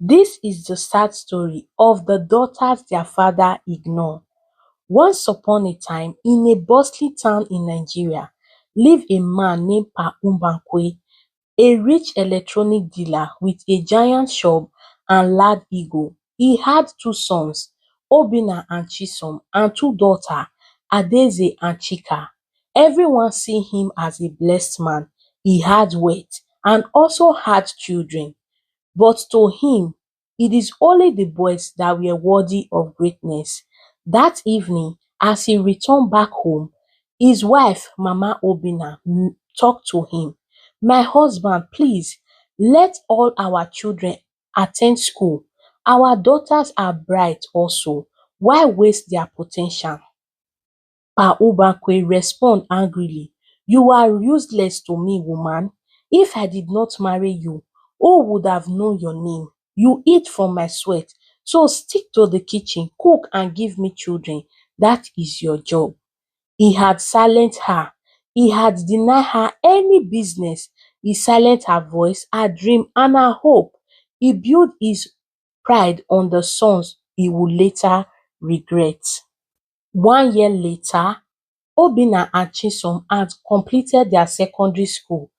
This is the sad story of the daughters their father ignored. Once upon a time, in a bustling town in Nigeria, lived a man named Pa Mbankwe, a rich electronic dealer with a giant shop and large ego. He had two sons, Obinna and Chisom, and two daughters, Adaeze and Chika. Everyone see him as a blessed man. He had wealth and also had children. But to him, it is only the boys that were worthy of greatness. That evening, as he returned back home, his wife, Mama Obinna, talked to him. My husband, please let all our children attend school. Our daughters are bright also. Why waste their potential? Pa Ubakwe respond angrily, "You are useless to me, woman. If I did not marry you, who would have known your name? You eat from my sweat, so stick to the kitchen, cook and give me children. That is your job." He had silenced her. He had denied her any business. He silenced her voice, her dream and her hope. He built his pride on the sons he would later regret. 1 year later, Obinna and Chisom had completed their secondary school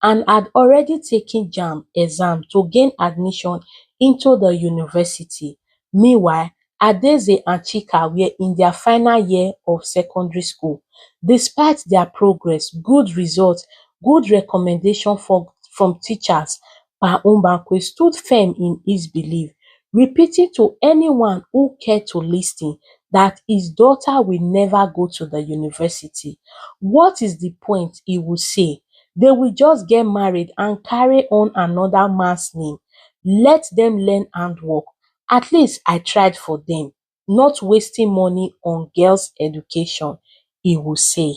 and had already taken JAMB exam to gain admission into the university. Meanwhile, Adaeze and Chika were in their final year of secondary school. Despite their progress, good results, good recommendation from teachers, Pa Mbankwe stood firm in his belief, repeating to anyone who cared to listen that his daughter will never go to the university. What is the point, he would say. They will just get married and carry on another man's name. Let them learn handwork. At least I tried for them, not wasting money on girls' education, he would say.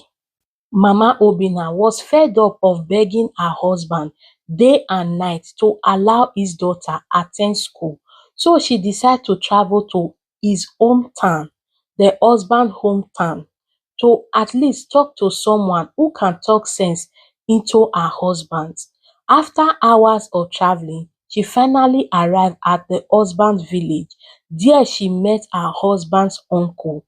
Mama Obinna was fed up of begging her husband day and night to allow his daughter attend school, so she decided to travel to his hometown, the husband hometown, to at least talk to someone who can talk sense into her husband. After hours of traveling, she finally arrived at the husband's village. There she met her husband's uncle.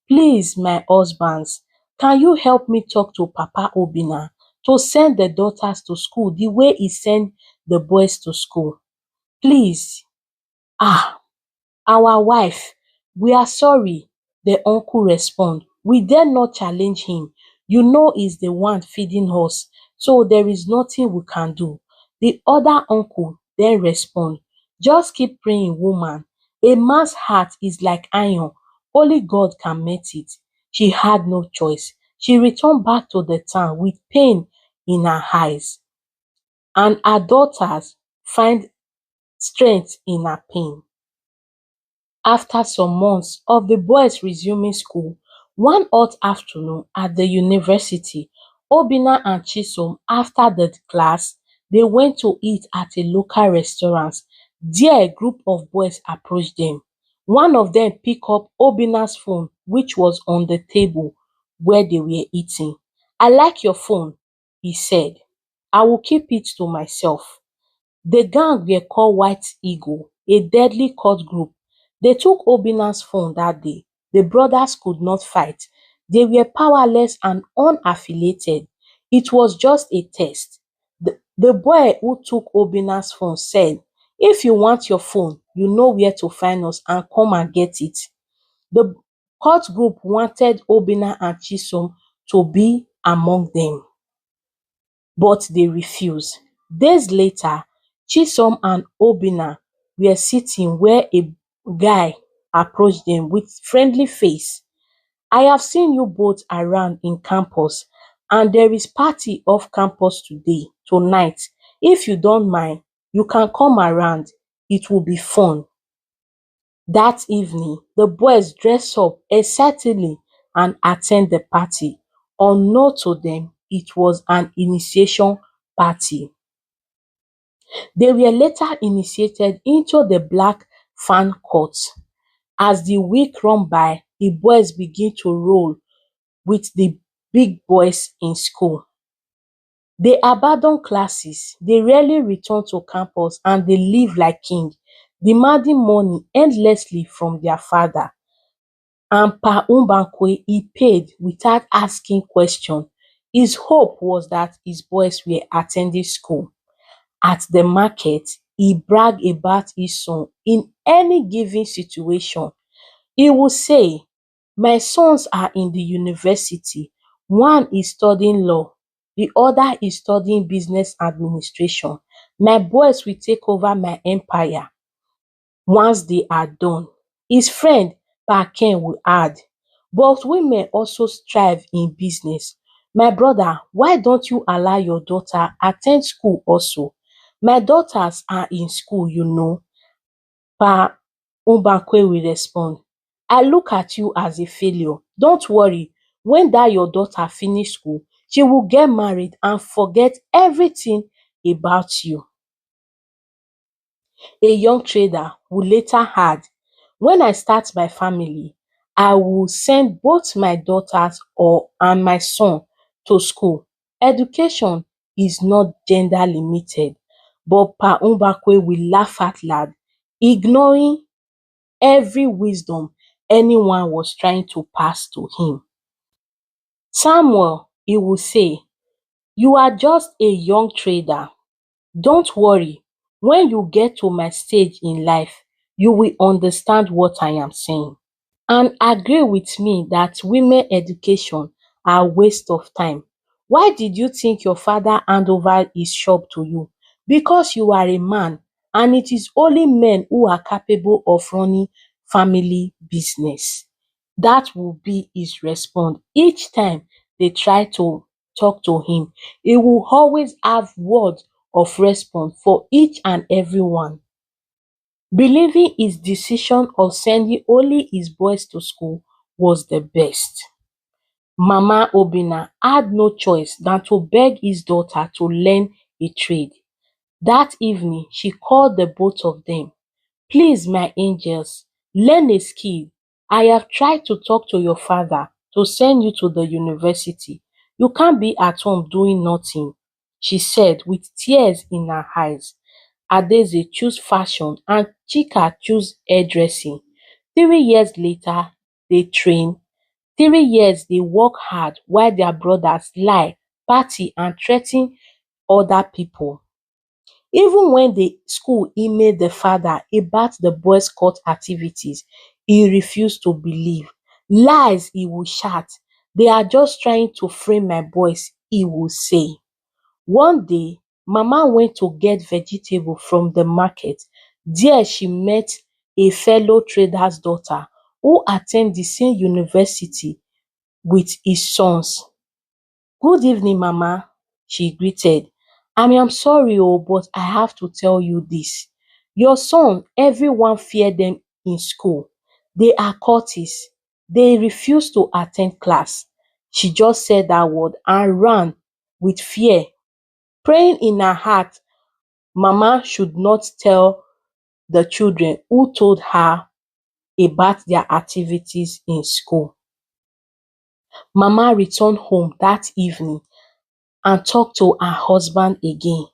"Please, my husbands, can you help me talk to Papa Obinna to send the daughters to school the way he sent the boys to school? Please." "Ah, our wife, we are sorry," the uncle respond. "We dare not challenge him. You know he's the one feeding us, so there is nothing we can do." The other uncle then respond, "Just keep praying, woman. A man's heart is like iron. Only God can melt it." She had no choice. She returned back to the town with pain in her eyes, and her daughters find strength in her pain. After some months of the boys resuming school, one hot afternoon at the university, Obinna and Chisom, after the class, they went to eat at a local restaurant. There, a group of boys approached them. One of them picked up Obinna's phone, which was on the table where they were eating. "I like your phone," he said. "I will keep it to myself." The gang were called White Eagle, a deadly cult group. They took Obinna's phone that day. The brothers could not fight. They were powerless and unaffiliated. It was just a test. The boy who took Obinna's phone said, "If you want your phone, you know where to find us and come and get it." The cult group wanted Obinna and Chisom to be among them, but they refused. Days later, Chisom and Obinna were sitting where a guy approached them with friendly face. "I have seen you both around in campus, and there is party off campus tonight. If you don't mind, you can come around. It will be fun." That evening, the boys dress up excitedly and attend the party. Unknown to them, it was an initiation party. They were later initiated into the Black Fan Court. As the week ran by, the boys begin to roll with the big boys in school. They abandon classes, they rarely return to campus, and they live like king. demanding money endlessly from their father. And Pa Mbankwe, he paid without asking question. His hope was that his boys were attending school. At the market, he bragged about his son in any given situation. He would say, my sons are in the university. One is studying law, the other is studying business administration. My boys will take over my empire once they are done. His friend Pa Ken will add, but women also strive in business. My brother, why don't you allow your daughter attend school also? My daughters are in school, you know. Pa Mbankwe will respond, I look at you as a failure. Don't worry, when that your daughter finish school, she will get married and forget everything about you. A young trader would later add, when I start my family, I will send both my daughters and my son to school. Education is not gender limited, but Pa Mbankwe will laugh out loud, ignoring every wisdom anyone was trying to pass to him. Samuel, he will say, you are just a young trader. Don't worry, when you get to my stage in life, you will understand what I am saying. And agree with me that women education are waste of time. Why did you think your father hand over his shop to you? Because you are a man, and it is only men who are capable of running family business. That will be his response. Each time they try to talk to him, he will always have words of response for each and every one. Believing his decision of sending only his boys to school was the best. Mama Obinna had no choice than to beg his daughter to learn a trade. That evening, she called the both of them. Please, my angels, learn a skill. I have tried to talk to your father to send you to the university. You can't be at home doing nothing, she said with tears in her eyes. Adaeze chose fashion and Chika chose hairdressing. 3 years later, they train. 3 years they work hard while their brothers lie, party and threaten other people. Even when the school emailed the father about the boys' court activities, he refused to believe. Lies, he would shout. They are just trying to frame my boys, he would say. One day, Mama went to get vegetable from the market. There she met a fellow trader's daughter who attend the same university with his sons. Good evening, Mama, she greeted. I am sorry but I have to tell you this. Your son, everyone fear them in school. They are cultists. They refuse to attend class. She just said that word and ran with fear, praying in her heart Mama should not tell the children who told her about their activities in school. Mama returned home that evening and talked to her husband again.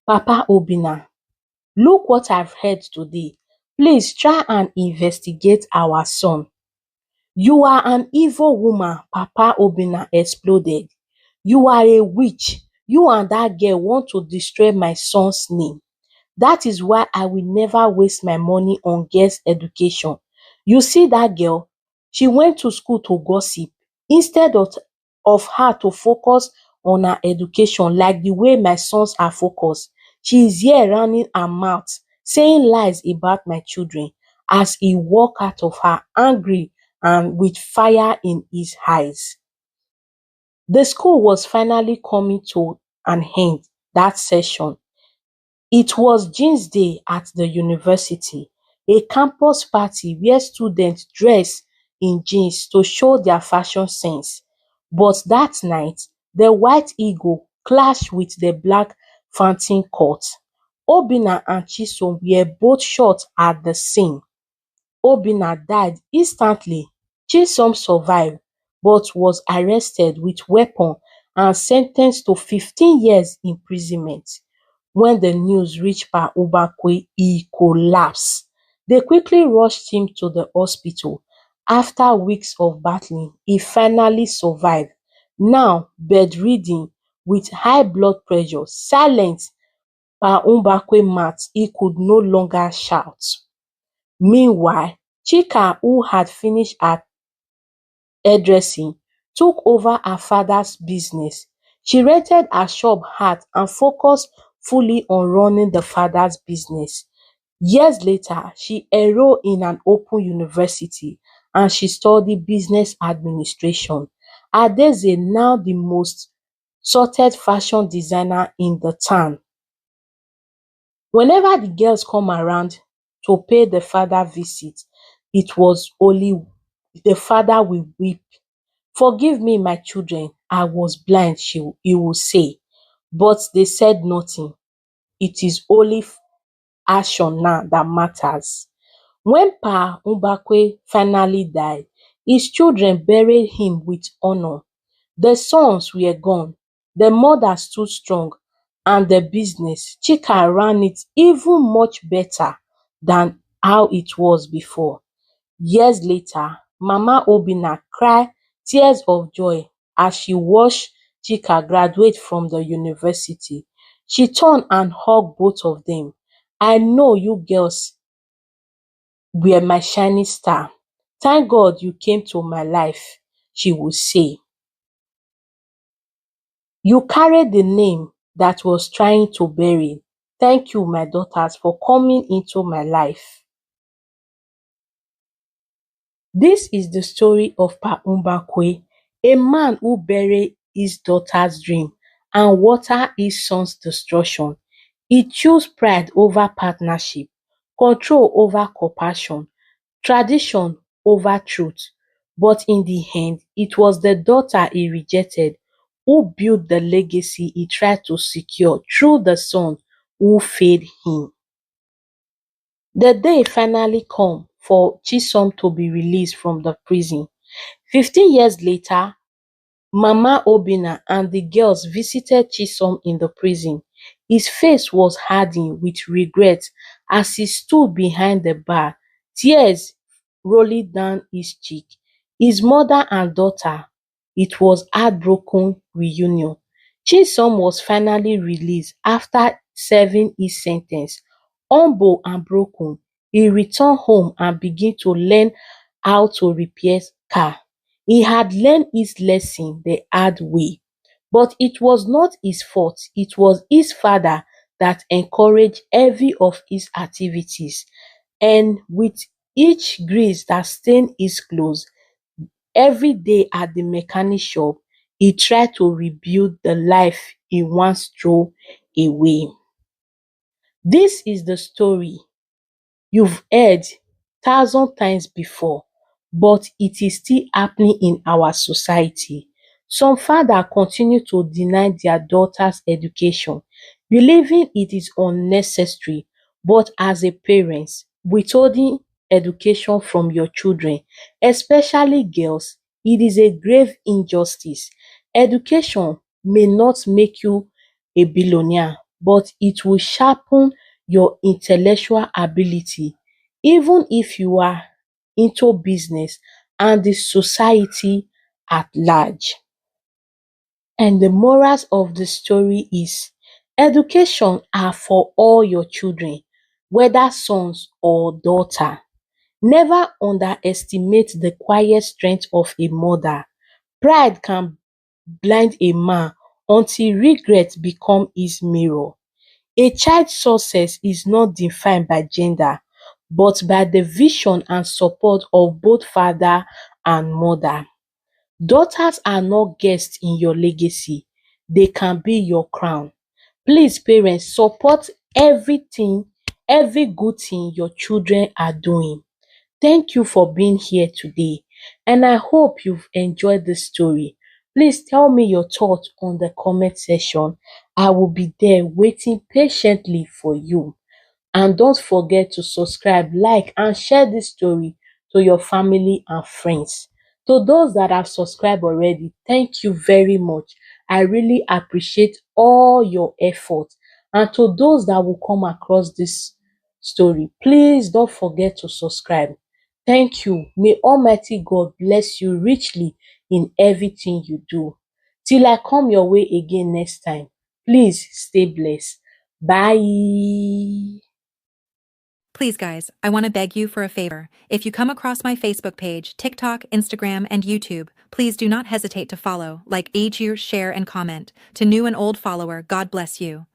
Papa Obinna, look what I've heard today. Please try and investigate our son. You are an evil woman, Papa Obinna exploded. You are a witch. You and that girl want to destroy my son's name. That is why I will never waste my money on girls' education. You see that girl, she went to school to gossip instead of her to focus on her education like the way my sons are focused. She is here running her mouth, saying lies about my children as he walked out of her angry and with fire in his eyes. The school was finally coming to an end that session. It was Jeans Day at the university, a campus party where students dress in jeans to show their fashion sense. But that night, the white eagle clashed with the black Fountain Court. Obinna and Chisom were both shot at the scene. Obinna died instantly. Chisom survived but was arrested with weapon and sentenced to 15 years imprisonment. When the news reached Pa Ubakwe, he collapsed. They quickly rushed him to the hospital. After weeks of battling, he finally survived. Now bedridden with high blood pressure, silent Pa Mbakwe mat, he could no longer shout. Meanwhile, Chika, who had finished her hairdressing, took over her father's business. She rented her shop out and focused fully on running the father's business. Years later, she enrolled in an open university and she studied business administration. Adeze, now the most sorted fashion designer in the town. Whenever the girls come around to pay the father visit, it was only the father will weep. "Forgive me, my children, I was blind," he will say. But they said nothing. It is only action now that matters. When Pa Mbakwe finally died, his children buried him with honor. The sons were gone, the mother stood strong, and the business, Chika ran it even much better than how it was before. Years later, Mama Obinna cried tears of joy as she watched Chika graduate from the university. She turned and hugged both of them. "I know you girls were my shining star. Thank God you came to my life," she would say. "You carried the name that was trying to bury. Thank you, my daughters, for coming into my life." This is the story of Pa Mbakwe, a man who buried his daughter's dream and watered his son's destruction. He chose pride over partnership, control over compassion, tradition over truth. But in the end, it was the daughter he rejected who built the legacy he tried to secure through the son who failed him. The day finally come for Chisom to be released from the prison. 15 years later, Mama Obinna and the girls visited Chisom in the prison. His face was hardened with regret as he stood behind the bar, tears rolling down his cheek. His mother and daughter, it was heartbroken reunion. Chisom was finally released after serving his sentence. Humble and broken, he returned home and began to learn how to repair car. He had learned his lesson the hard way, but it was not his fault. It was his father that encouraged every of his activities. And with each grease that stained his clothes, every day at the mechanic shop, he tried to rebuild the life he once threw away. This is the story you've heard thousand times before, but it is still happening in our society. Some father continue to deny their daughters education, believing it is unnecessary. But as a parent, withholding education from your children, especially girls, it is a grave injustice. Education may not make you a billionaire, but it will sharpen your intellectual ability, even if you are into business and the society at large. And the morals of the story is education are for all your children, whether sons or daughter. Never underestimate the quiet strength of a mother. Pride can blind a man until regret become his mirror. A child's success is not defined by gender, but by the vision and support of both father and mother. Daughters are not guests in your legacy, they can be your crown. Please, parents, support every good thing your children are doing. Thank you for being here today, and I hope you've enjoyed this story. Please tell me your thoughts on the comment section. I will be there waiting patiently for you. And don't forget to subscribe, like, and share this story to your family and friends. To those that have subscribed already, thank you very much. I really appreciate all your effort. And to those that will come across this story, please don't forget to subscribe. Thank you. May Almighty God bless you richly in everything you do. Till I come your way again next time, please stay blessed. Bye. Please, guys, I want to beg you for a favor. If you come across my Facebook page, TikTok, Instagram, and YouTube, please do not hesitate to follow, like, share, and comment. To new and old follower, God bless you.